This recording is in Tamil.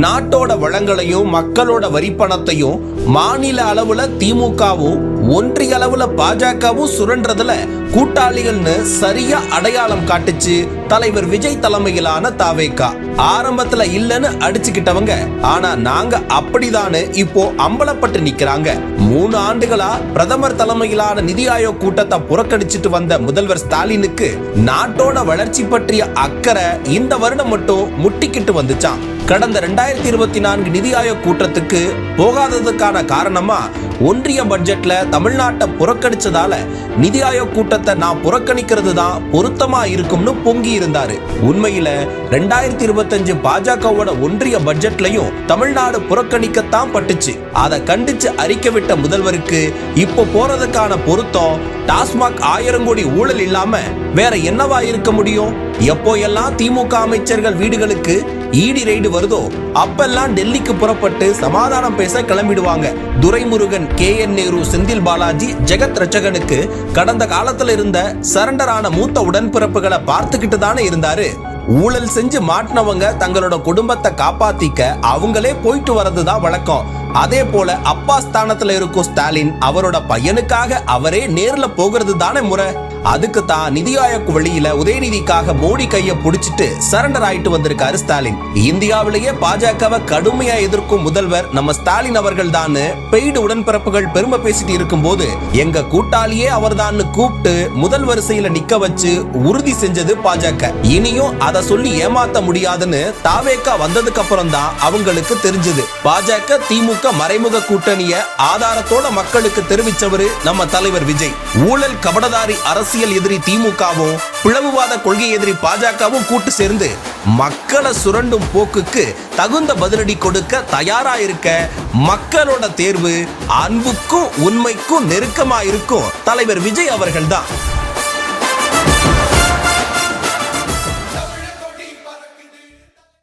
நாட்டோட வளங்களையும் மக்களோட வரிப்பணத்தையும் மாநில அளவுல திமுகவும் ஒன்றிய அளவுல பாஜகவும் சுரண்டதுல கூட்டாளிகள்னு சரியா அடையாளம் காட்டுச்சு தலைவர் விஜய் தலைமையிலான தாவேகா. ஆரம்பத்துல இல்லன்னு அடிச்சுக்கிட்டவங்க ஆனா நாங்க அப்படிதானு இப்போ அம்பலப்பட்டு நிக்கிறாங்க. 3 ஆண்டுகளா பிரதமர் தலைமையிலான நிதி ஆயோக் கூட்டத்தை புறக்கணிச்சிட்டு வந்த முதல்வர் ஸ்டாலினுக்கு நாட்டோட வளர்ச்சி பற்றிய அக்கறை இந்த வருடம் மட்டும் முட்டிக்கிட்டு வந்துச்சான். கடந்த 2024 நிதி ஆயோக் கூட்டத்துக்கு போகாததுக்கான காரணமா ஒன்றிய பட்ஜெட்ல தமிழ்நாட்டை புறக்கணிச்சதால நிதி ஆயோக் கூட்டத்தை நான் புறக்கணிக்கிறது தான் பொருத்தமா இருக்கும்னு பொங்கி இருந்தாரு. உண்மையில 2025 பாஜகவோட ஒன்றிய பட்ஜெட்லயும் தமிழ்நாடு புறக்கணிக்கத்தான் பட்டுச்சு. அதை கண்டிச்சு அறிக்கை விட்ட முதல்வருக்கு இப்போ போறதுக்கான பொருத்தம் டாஸ்மாக் 1000 கோடி ஊழல் இல்லாம வேற என்னவா இருக்க முடியும்? எப்போ எல்லாம் திமுக அமைச்சர்கள் வீடுகளுக்கு ஈடி ரெய்டு வருதோ அப்பெல்லாம் டெல்லிக்கு புறப்பட்டு சமாதானம் பேச கிளம்பிடுவாங்க. துரைமுருகன், KN நேரு, செந்தில் பாலாஜி, ஜெகத் ரட்சகனுக்கு கடந்த காலத்துல இருந்த சரண்டரான மூத்த உடன்பிறப்புகளை பார்த்துக்கிட்டு தானே இருந்தாரு. ஊழல் செஞ்சு மாட்டினவங்க தங்களோட குடும்பத்தை காப்பாத்திக்க அவங்களே போயிட்டு வரதுதான் வழக்கம். அதே போல அப்பா ஸ்தானத்துல இருக்கும் ஸ்டாலின் அவரோட பையனுக்காக அவரே நேர்ல போகிறது தானே முறை. அதுக்கு தான் நிதி ஆயோக் வழியில உதயநிதிக்காக மோடி கைய புடிச்சிட்டு சரண்டர் ஆயிட்டு வந்திருக்காரு ஸ்டாலின். இந்தியாவிலேயே பாஜகவை கடுமையா எதிர்க்கும் முதல்வர் நம்ம ஸ்டாலின் அவர்கள் தான் பெய்டு உடன்பிறப்புகள் பெருமை பேசிட்டு இருக்கும் போது எங்க கூட்டாளியே அவர் தான் கூப்பிட்டு முதல் வரிசையில நிக்க வச்சு உறுதி செஞ்சது பாஜக. இனியும் அதை சொல்லி ஏமாத்த முடியாதுன்னு தாவேகா வந்ததுக்கு அப்புறம் தான் அவங்களுக்கு தெரிஞ்சது. பாஜக திமுக மறைமுக கூட்டணிய ஆதாரத்தோட மக்களுக்கு தெரிவிச்சவரு நம்ம தலைவர் விஜய். ஊழல் கபடதாரி அரசியல் எதிரி திமுகவும் பிளவுவாத கொள்கை எதிரி பாஜகவும் கூட்டு சேர்ந்து மக்களை சுரண்டும் போக்குக்கு தகுந்த பதிலடி கொடுக்க தயாரா இருக்க மக்களோட தேர்வு அன்புக்கும் உண்மைக்கும் நெருக்கமா இருக்கும் தலைவர் விஜய் அவர்கள் தான்.